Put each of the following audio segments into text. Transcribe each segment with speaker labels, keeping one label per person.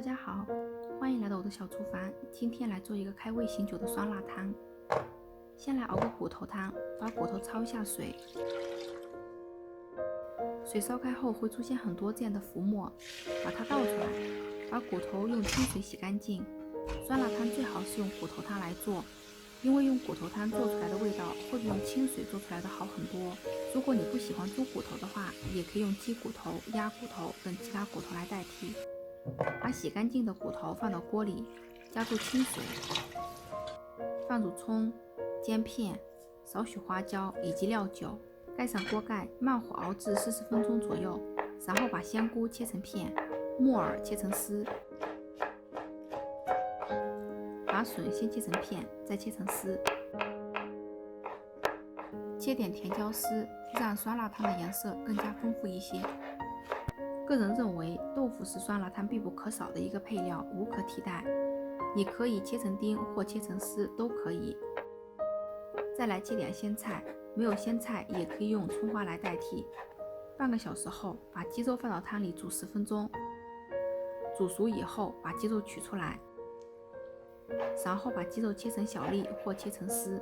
Speaker 1: 大家好，欢迎来到我的小厨房。今天来做一个开胃醒酒的酸辣汤。先来熬个骨头汤，把骨头焯一下水。水烧开后会出现很多这样的浮沫，把它倒出来，把骨头用清水洗干净。酸辣汤最好是用骨头汤来做，因为用骨头汤做出来的味道会比用清水做出来的好很多。如果你不喜欢猪骨头的话，也可以用鸡骨头、鸭骨头等其他骨头来代替。把洗干净的骨头放到锅里，加入清水，放入葱、姜片、少许花椒以及料酒，盖上锅盖，慢火熬至40分钟左右。然后把香菇切成片，木耳切成丝，把笋先切成片，再切成丝，切点甜椒丝，让酸辣汤的颜色更加丰富一些。个人认为，豆腐是酸辣汤必不可少的一个配料，无可替代。你可以切成丁或切成丝都可以。再来切点鲜菜，没有鲜菜也可以用葱花来代替。半个小时后，把鸡肉放到汤里煮10分钟，煮熟以后把鸡肉取出来，然后把鸡肉切成小粒或切成丝。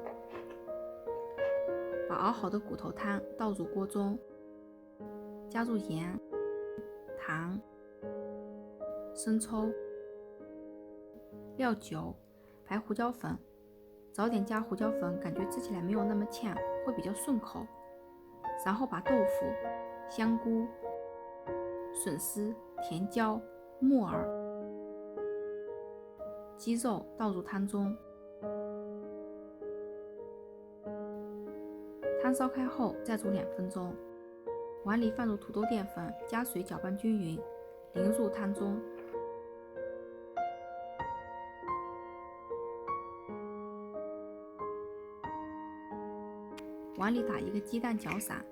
Speaker 1: 把熬好的骨头汤倒入锅中，加入盐、糖、生抽、料酒、白胡椒粉，早点加胡椒粉，感觉吃起来没有那么呛，会比较顺口。然后把豆腐、香菇、笋丝、甜椒、木耳、鸡肉倒入汤中，汤烧开后再煮2分钟。碗里放入土豆淀粉，加水搅拌均匀，淋入汤中。碗里打一个鸡蛋搅散，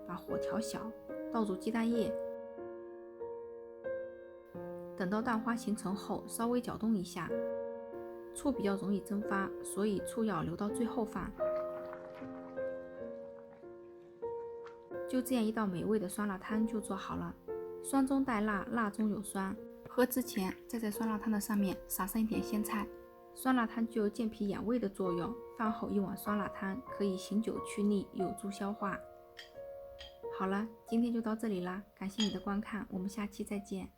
Speaker 1: 把火调小，倒入鸡蛋液。等到蛋花形成后，稍微搅动一下。醋比较容易蒸发，所以醋要留到最后放。就这样一道美味的酸辣汤就做好了，酸中带辣，辣中有酸。喝之前再在酸辣汤的上面撒上一点鲜菜。酸辣汤具有健脾养胃的作用，饭后1碗酸辣汤可以醒酒去腻，有助消化。好了，今天就到这里啦，感谢你的观看，我们下期再见。